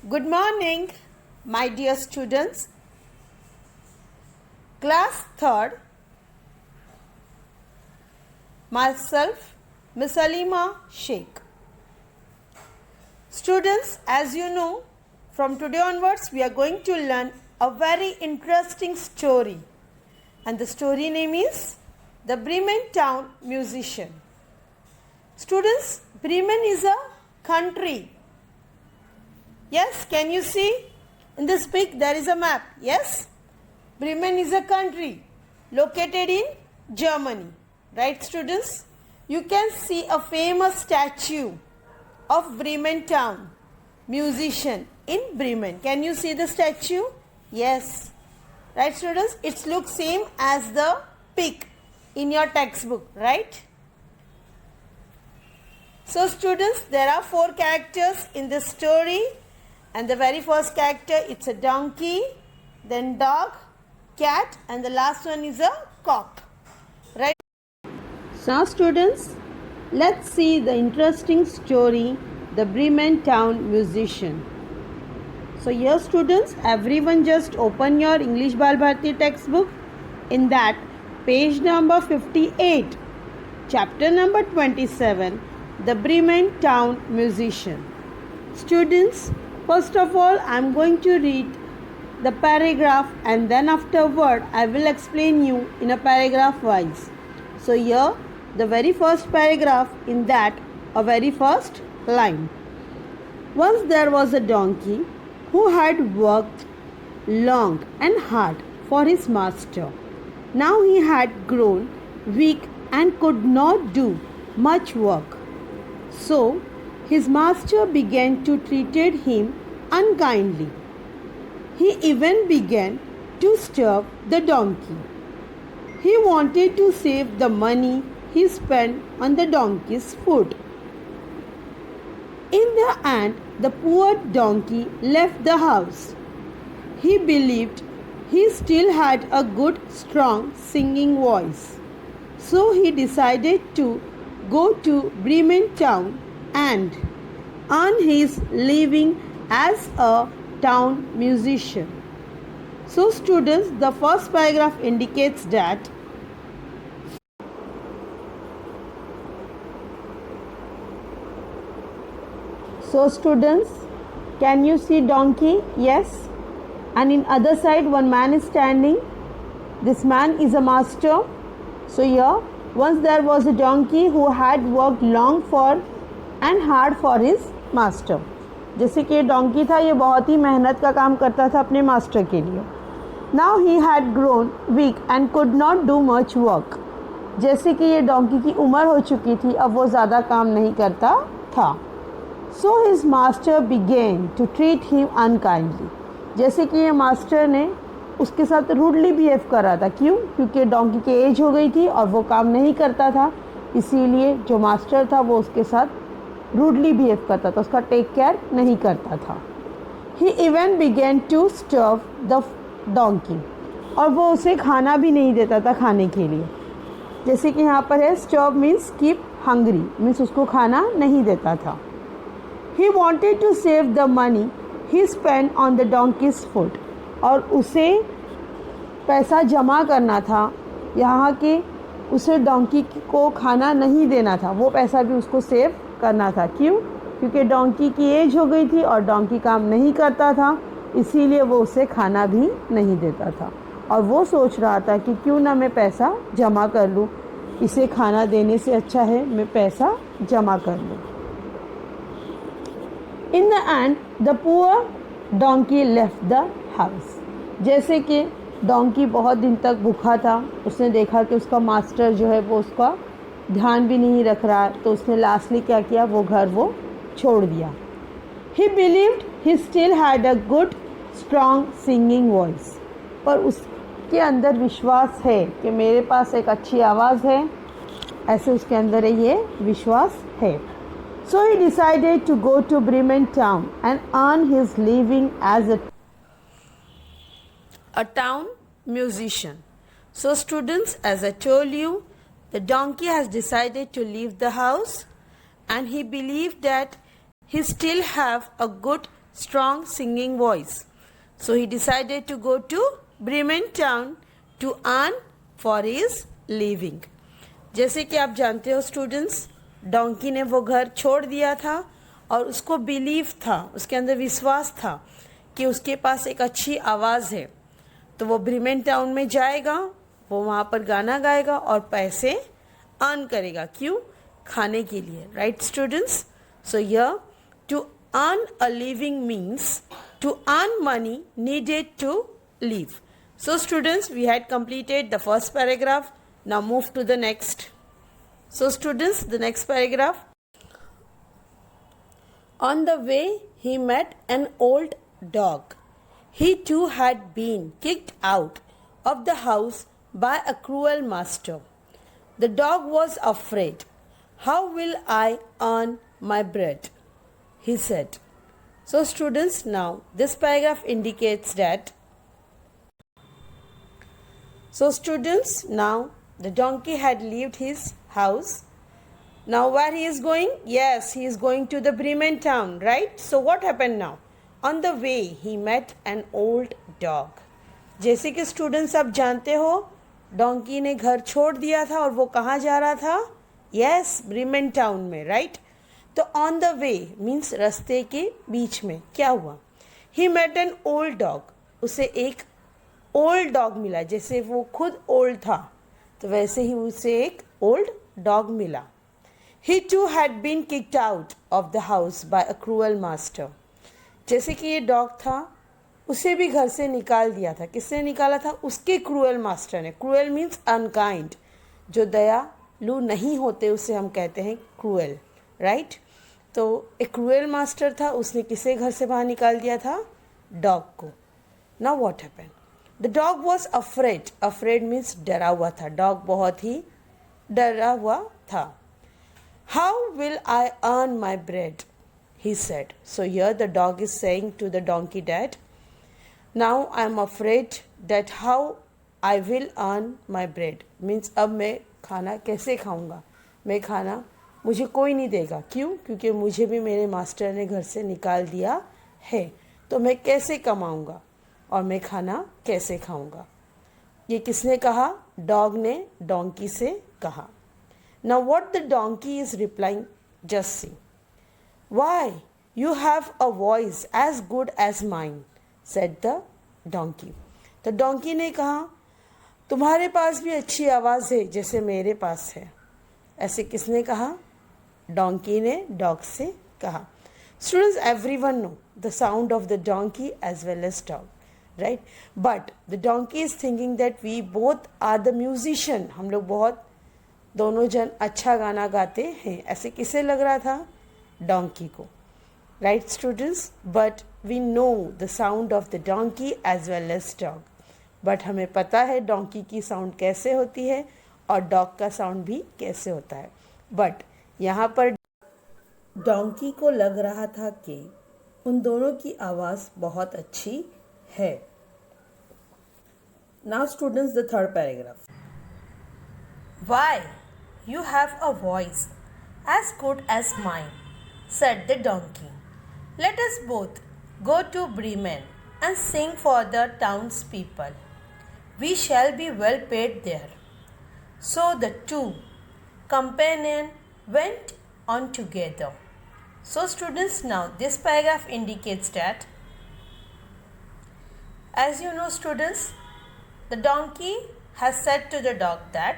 Good morning, my dear students. Class 3rd, myself, Miss Alima Sheikh. Students, as you know, from today onwards, we are going to learn a very interesting story. And the story name is The Bremen Town Musician. Students, Bremen is a country. Yes, can you see? In this pic, there is a map. Yes? Bremen is a country located in Germany. Right, students? You can see a famous statue of Bremen Town musician in Bremen. Can you see the statue? Yes. Right, students? It looks same as the pic in your textbook, right? So, students, there are 4 characters in this story. And the very first character, it's a donkey, then dog, cat, and the last one is a cock. Right? So, students, let's see the interesting story, The Bremen Town Musician. So, here, students, everyone just open your English Bal Bharati textbook. In that, page number 58, chapter number 27, The Bremen Town Musician. Students, first of all, I am going to read the paragraph and then afterward I will explain you in a paragraph wise. So here the very first paragraph, in that a very first line. Once there was a donkey who had worked long and hard for his master. Now he had grown weak and could not do much work. So his master began to treat him unkindly. He even began to starve the donkey. He wanted to save the money he spent on the donkey's food. In the end, the poor donkey left the house. He believed he still had a good, strong singing voice. So he decided to go to Bremen town and earn his living as a town musician. So, students, the first paragraph indicates that so, students, can you see donkey? Yes. And in other side, one man is standing. This man is a master. So here, once there was a donkey who had worked long for and hard for his master. जैसे कि donkey था, ये बहुत ही मेहनत का काम करता था अपने मास्टर के लिए. Now he had grown weak and could not do much work. जैसे कि ये डोंकी की उम्र हो चुकी थी, अब वो ज़्यादा काम नहीं करता था. So his master began to treat him unkindly. जैसे कि ये मास्टर ने उसके साथ रूडली बिहेव करा था. क्यों? क्योंकि डोंकी की एज हो गई थी और वो काम नहीं करता था. इसीलिए जो मास्टर था वो उसके साथ रूडली बिहेव करता था, उसका टेक केयर नहीं करता था. He even began to starve the donkey. और वो उसे खाना भी नहीं देता था खाने के लिए. जैसे कि यहाँ पर है, starve means keep hungry, means उसको खाना नहीं देता था. He wanted to save the money he spend on the donkey's food. और उसे पैसा जमा करना था, यहाँ के उसे डोंकी को खाना नहीं देना था, वो पैसा भी उसको सेव करना था. क्यों? क्योंकि डोंकी की एज हो गई थी और डोंकी काम नहीं करता था, इसीलिए वो उसे खाना भी नहीं देता था. और वो सोच रहा था कि क्यों ना मैं पैसा जमा कर लूँ, इसे खाना देने से अच्छा है मैं पैसा जमा कर लूँ. In the end the poor donkey left the house. जैसे कि डोंकी बहुत दिन तक भूखा था, उसने देखा कि उसका मास्टर जो है वो उसका ध्यान भी नहीं रख रहा, तो उसने लास्टली क्या किया, वो घर वो छोड़ दिया. ही believed he still had a good strong singing voice. पर उसके अंदर विश्वास है कि मेरे पास एक अच्छी आवाज़ है, ऐसे उसके अंदर ये विश्वास है. So he decided to go to Bremen town and earn his living as a town musician. So, students, as I told you, the donkey has decided to leave the house and he believed that he still have a good strong singing voice. So he decided to go to Bremen town to earn for his living. जैसे कि आप जानते हो students, donkey ने वो घर छोड़ दिया था और उसको बिलीव था, उसके अंदर विश्वास था कि उसके पास एक अच्छी आवाज़ है, तो वो ब्रीमेन टाउन में जाएगा, वो वहाँ पर गाना गाएगा और पैसे अर्न करेगा. क्यों? खाने के लिए. Right students? So here to earn a living means to earn money needed to live. So students, we had completed the first paragraph. Now move to the next. So students, the next paragraph. On the way, he met an old dog. He too had been kicked out of the house by a cruel master. The dog was afraid. How will I earn my bread? He said. So students, now this paragraph indicates that. So students, now the donkey had left his house. Now where he is going? Yes, he is going to the Bremen town, right? So what happened now? On the way he met an old dog. जैसे कि students आप जानते हो, donkey ने घर छोड़ दिया था और वो कहाँ जा रहा था? यस, ब्रीमेन टाउन में, राइट? तो ऑन द वे मीन्स रास्ते के बीच में क्या हुआ? He met an old dog. उसे एक ओल्ड डॉग मिला. जैसे वो खुद ओल्ड था तो वैसे ही उसे एक ओल्ड डॉग मिला. He too had been kicked out of the house by a cruel master. जैसे कि ये डॉग था, उसे भी घर से निकाल दिया था. किसने निकाला था? उसके क्रूअल मास्टर ने. Cruel means unkind. जो दयालु नहीं होते उसे हम कहते हैं क्रूअल, राइट? तो एक क्रूअल मास्टर था, उसने किसे घर से बाहर निकाल दिया था? डॉग को. Now what happened? The dog was afraid. Afraid means डरा हुआ था. डॉग बहुत ही डरा हुआ था. How will I earn my bread? he said. So here the dog is saying to the donkey that now I am afraid that how I will earn my bread. Means अब मैं खाना कैसे खाऊंगा? मैं खाना मुझे कोई नहीं देगा. क्यों? क्योंकि मुझे भी मेरे मास्टर ने घर से निकाल दिया है. तो मैं कैसे कमाऊंगा और मैं खाना कैसे खाऊंगा? ये किसने कहा? डॉग ने डोंकी से कहा. Now what the donkey is replying, just see. Why, you have a voice as good as mine, said the donkey. तो डोंकी ने कहा, तुम्हारे पास भी अच्छी आवाज़ है जैसे मेरे पास है. ऐसे किसने कहा? डोंकी ने डॉग से कहा. Students, everyone know the sound of the donkey as well as dog, right? But the donkey is thinking that we both are the musician. हम लोग बहुत दोनों जन अच्छा गाना गाते हैं. ऐसे किसे लग रहा था? डोंकी को, right students? But we know the sound of the donkey as well as dog. But हमें पता है डोंकी की साउंड कैसे होती है और डॉग का साउंड भी कैसे होता है. बट यहाँ पर डोंकी को लग रहा था कि उन दोनों की आवाज़ बहुत अच्छी है. Now students, the third paragraph. Why you have a voice as good as mine, said the donkey. Let us both go to Bremen and sing for the townspeople. We shall be well paid there. So the two companions went on together. So students, now this paragraph indicates that, as you know students, the donkey has said to the dog that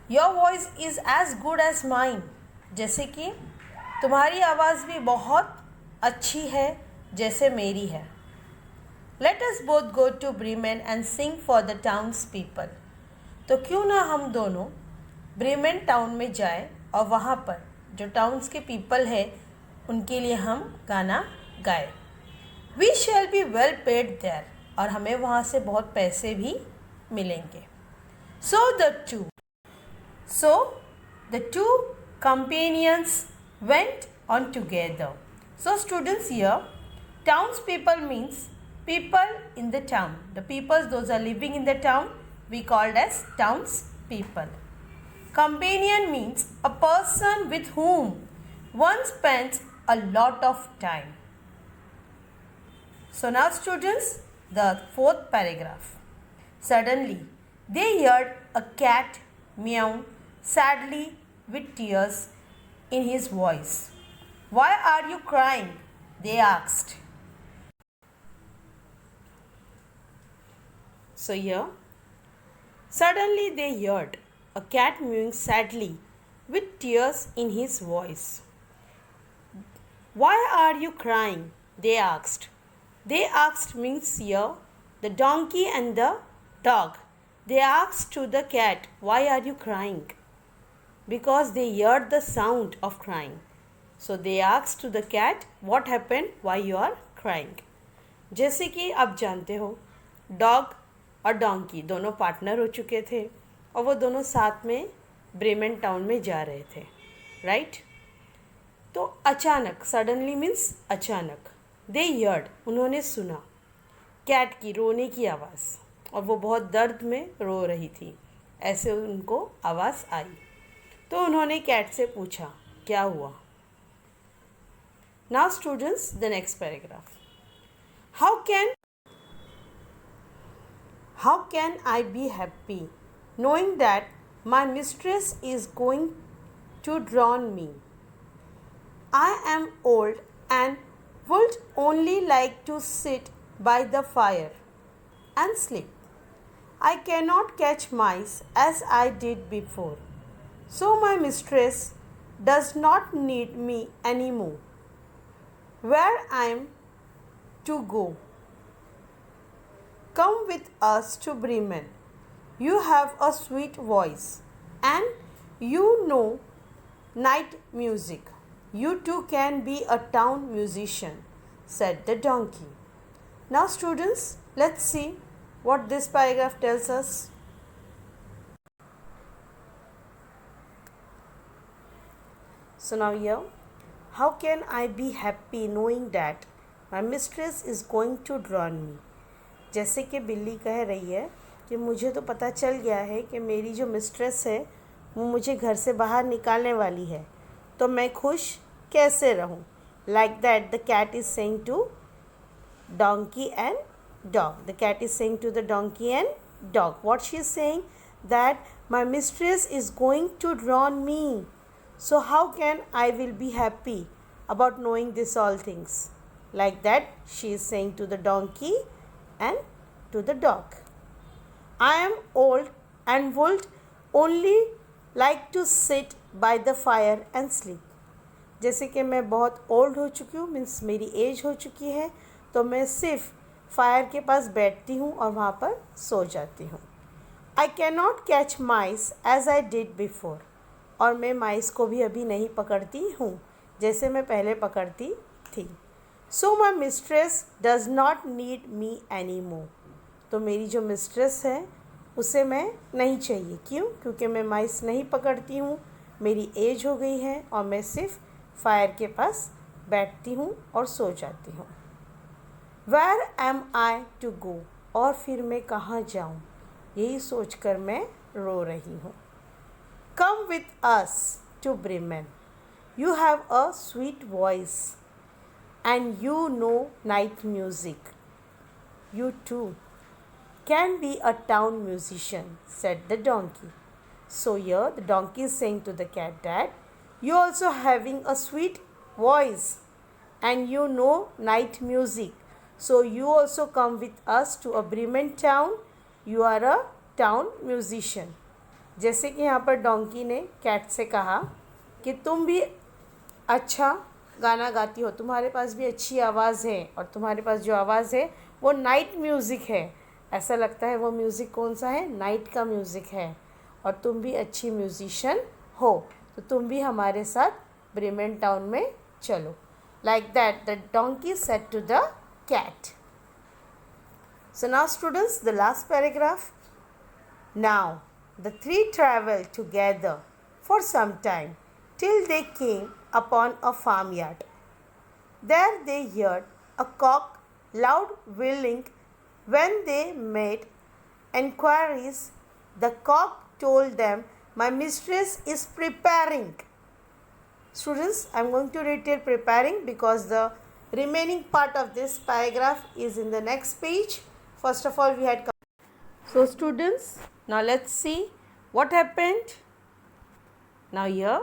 your voice is as good as mine. जैसे कि तुम्हारी आवाज़ भी बहुत अच्छी है जैसे मेरी है. Let us both go to Bremen and sing for the towns people. तो क्यों ना हम दोनों ब्रीमेन टाउन में जाए और वहाँ पर जो टाउन्स के पीपल है उनके लिए हम गाना गाए. We shall be well paid there. और हमें वहाँ से बहुत पैसे भी मिलेंगे. So the two companions went on together. So students, here townspeople means people in the town. The people, those are living in the town, we called as townspeople. Companion means a person with whom one spends a lot of time. So now students, the fourth paragraph. Suddenly they heard a cat meow sadly with tears in his voice. Why are you crying? They asked. So here, suddenly they heard a cat mewing sadly with tears in his voice. Why are you crying? They asked. They asked means here the donkey and the dog. They asked to the cat, why are you crying? Because they heard the sound of crying. So they asked to the cat, what happened? Why you are crying? जैसे कि आप जानते हो, dog और donkey दोनों partner हो चुके थे और वो दोनों साथ में ब्रेमेन टाउन में जा रहे थे, राइट? तो अचानक, सडनली मीन्स अचानक, दे हर्ड, उन्होंने सुना कैट की रोने की आवाज़, और वो बहुत दर्द में रो रही थी, ऐसे उनको आवाज़ आई। तो उन्होंने कैट से पूछा क्या हुआ। Now students, the next paragraph. How can I be happy knowing that my mistress is going to drown me? I am old and would only like to sit by the fire and sleep. I cannot catch mice as I did before, so my mistress does not need me anymore. Where I am to go? Come with us to Bremen. You have a sweet voice and you know night music. You too can be a town musician, said the donkey. Now students, let's see what this paragraph tells us. So now here, how can I be happy knowing that my mistress is going to drown me? जैसे कि बिल्ली कह रही है कि मुझे तो पता चल गया है कि मेरी जो मिस्ट्रेस है वो मुझे घर से बाहर निकालने वाली है, तो मैं खुश कैसे रहूं? Like that the cat is saying to donkey and dog. The cat is saying to the donkey and dog. What she is saying? That my mistress is going to drown me. So how can I will be happy about knowing this all things? Like that she is saying to the donkey and to the dog. I am old and would only like to sit by the fire and sleep. जैसे कि मैं बहुत old हो चुकी हूँ, means मेरी as हो चुकी है, तो मैं सिर्फ फायर के पास बैठती हूँ और वहाँ पर सो जाती हूँ. I cannot catch mice as I did before. और मैं माइस को भी अभी नहीं पकड़ती हूँ जैसे मैं पहले पकड़ती थी. So my mistress does not need me anymore. तो मेरी जो मिस्ट्रेस है उसे मैं नहीं चाहिए. क्यों? क्योंकि मैं माइस नहीं पकड़ती हूँ, मेरी एज हो गई है और मैं सिर्फ फायर के पास बैठती हूँ और सो जाती हूँ. Where am I to go? और फिर मैं कहाँ जाऊँ, यही सोचकर मैं रो रही हूँ. Come with us to Bremen. You have a sweet voice and you know night music. You too can be a town musician, said the donkey. So here the donkey is saying to the cat that you also having a sweet voice and you know night music. So you also come with us to a Bremen town. You are a town musician. जैसे कि यहाँ पर donkey ने cat से कहा कि तुम भी अच्छा गाना गाती हो, तुम्हारे पास भी अच्छी आवाज़ है और तुम्हारे पास जो आवाज़ है वो नाइट म्यूज़िक है. ऐसा लगता है वो म्यूज़िक कौन सा है? नाइट का म्यूज़िक है. और तुम भी अच्छी म्यूज़िशियन हो, तो तुम भी हमारे साथ ब्रेमेन टाउन में चलो. Like that the donkey said to the cat. So now students, the last paragraph. Now the three travelled together for some time till they came upon a farmyard. There they heard a cock loud wailing. When they made enquiries, the cock told them, my mistress is preparing. Students, I am going to read here preparing because the Remaining part of this paragraph is in the next page. First of all, we had. So students, now let's see what happened. Now here.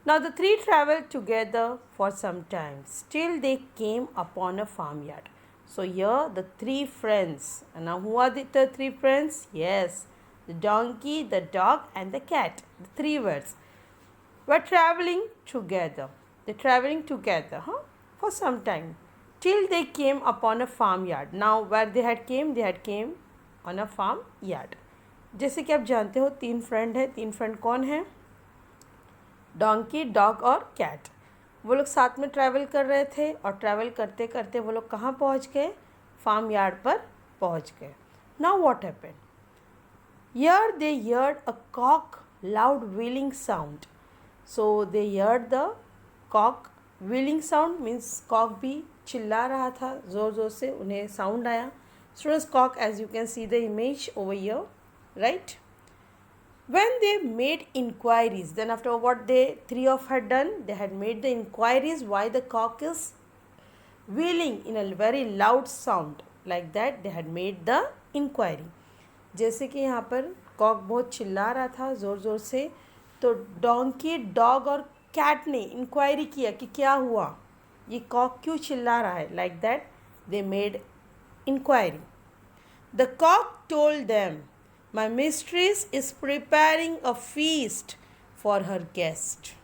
Now the three travelled together for some time. Still they came upon a farmyard. So here the three friends. And now who are the three friends? Yes, the donkey, the dog and the cat. The three words. Were travelling together. They're travelling together for some time. Till they came upon a farmyard. Now where they had came on a farmyard. जैसे कि आप जानते हो तीन friend है. तीन friend कौन है? डोंकी, डॉग और कैट. वो लोग साथ में ट्रैवल कर रहे थे और ट्रैवल करते करते वो लोग कहाँ पहुँच गए? फार्म यार्ड पर पहुँच गए. Now what happened? Here they heard a cock loud wheeling sound. So they heard the cock wheeling sound means cock भी चिल्ला रहा था ज़ोर ज़ोर से. उन्हें साउंड आया. Students, cock, as you can see the image over here, right? When they made inquiries, then after what they three of had done, they had made the inquiries why the cock is wheeling in a very loud sound. Like that, they had made the inquiry. जैसे कि यहाँ पर Kock बहुत चिल्ला रहा था ज़ोर ज़ोर से, तो डोंकी, डॉग और कैट ने इंक्वायरी किया कि क्या हुआ, ये कॉक क्यों चिल्ला रहा है. Like that, they made inquiry. The cock told them, my mistress is preparing a feast for her guest.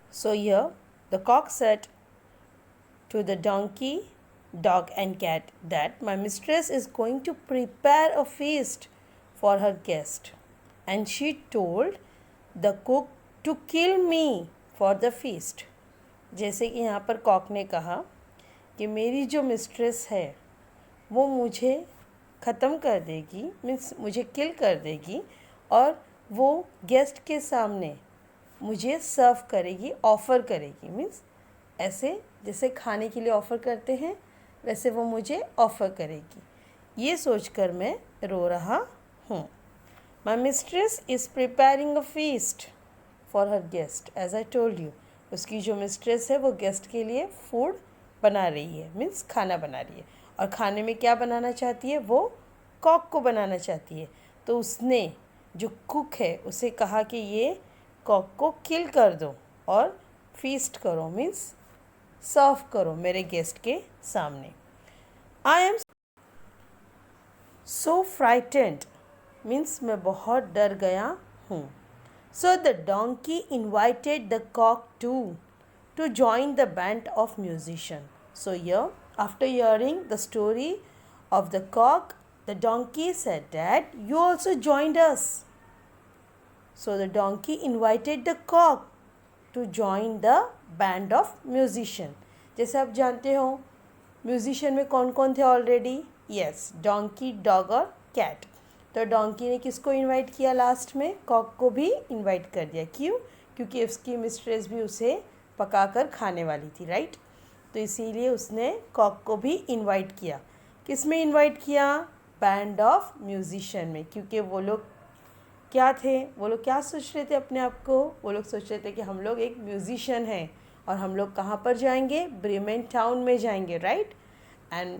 So here the cock said to the donkey, dog and cat that my mistress is going to prepare a feast for her guest, and she told the cook to kill me for the feast. जैसे कि यहाँ पर Kock ने कहा कि मेरी जो mistress है वो मुझे ख़त्म कर देगी, मीन्स मुझे किल कर देगी, और वो गेस्ट के सामने मुझे सर्व करेगी, ऑफ़र करेगी. मीन्स ऐसे जैसे खाने के लिए ऑफ़र करते हैं वैसे वो मुझे ऑफ़र करेगी. ये सोचकर मैं रो रहा हूँ. My mistress is preparing a feast for her guest. As I told you, उसकी जो मिस्ट्रेस है वो गेस्ट के लिए फूड बना रही है, मीन्स खाना बना रही है. और खाने में क्या बनाना चाहती है? वो कॉक को बनाना चाहती है. तो उसने जो कुक है उसे कहा कि ये कॉक को किल कर दो और फीस्ट करो, मीन्स सर्व करो मेरे गेस्ट के सामने. I am so frightened means मैं बहुत डर गया हूँ. So the donkey invited the cock to join the band of musician. So यर after hearing the story of the cock, the donkey said that you also joined us. So the donkey invited the cock to join the band of musician. जैसे आप जानते हो musician में कौन कौन थे already? Yes, donkey, dog और cat. तो डोंकी ने किसको इनवाइट किया? लास्ट में कॉक को भी इनवाइट कर दिया. क्यों? क्योंकि उसकी मिस्ट्रेस भी उसे पकाकर खाने वाली थी, राइट? तो इसीलिए उसने कॉक को भी इनवाइट किया. किस में इनवाइट किया? बैंड ऑफ म्यूजिशियन में. क्योंकि वो लोग क्या थे? वो लोग क्या सोच रहे थे अपने आप को? वो लोग सोच रहे थे कि हम लोग एक म्यूजिशियन हैं और हम लोग कहाँ पर जाएंगे? ब्रेमेन टाउन में जाएंगे, right? And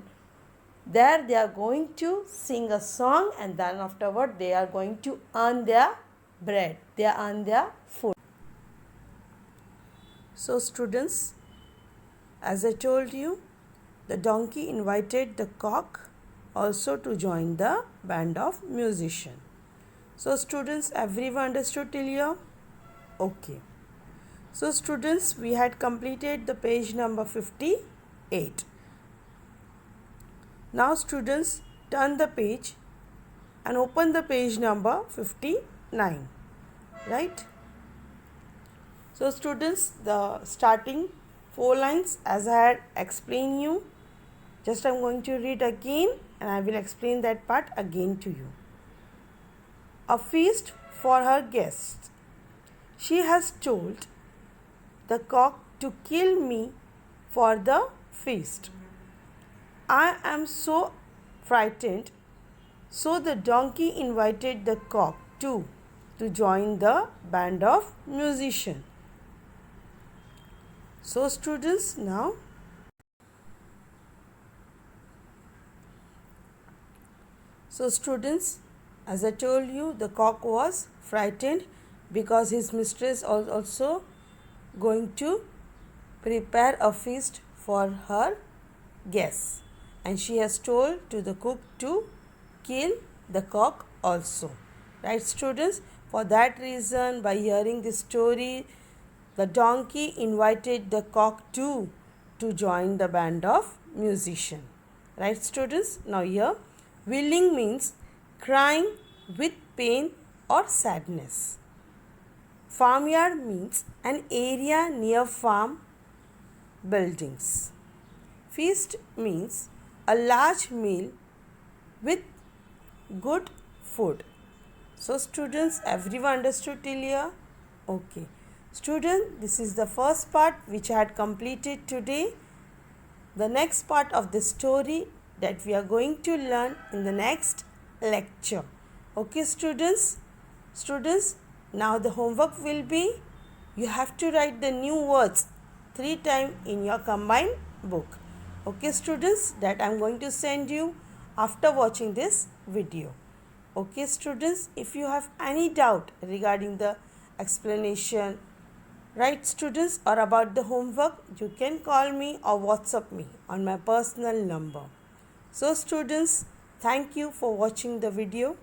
there they are going to sing a song and then afterward they are going to earn their bread, they are earn their food. So students, as I told you, the donkey invited the cock also to join the band of musician. So students, everyone understood till here? Okay. So students, we had completed the page number 58. Now students, turn the page and open the page number 59. Right? So students, the starting 4 lines as I had explained you, just I am going to read again and I will explain that part again to you. A feast for her guests. She has told the cock to kill me for the feast. I am so frightened, so the donkey invited the cock to join the band of musician. So students, now So students, as I told you, the cock was frightened because his mistress was also going to prepare a feast for her guests, and she has told to the cook to kill the cock also. Right students? For that reason, by hearing this story, the donkey invited the cock too to join the band of musicians. Right students? Now here, wailing means crying with pain or sadness. Farmyard means an area near farm buildings. Feast means a large meal with good food. So students, everyone understood till here? Okay. Student, this is the first part which I had completed today. The next part of the story that we are going to learn in the next lecture. Okay students? Students, now the homework will be, you have to write the new words 3 times in your combined book. Okay students, that I am going to send you after watching this video. Okay students, if you have any doubt regarding the explanation, right students, or about the homework, you can call me or WhatsApp me on my personal number. So students, thank you for watching the video.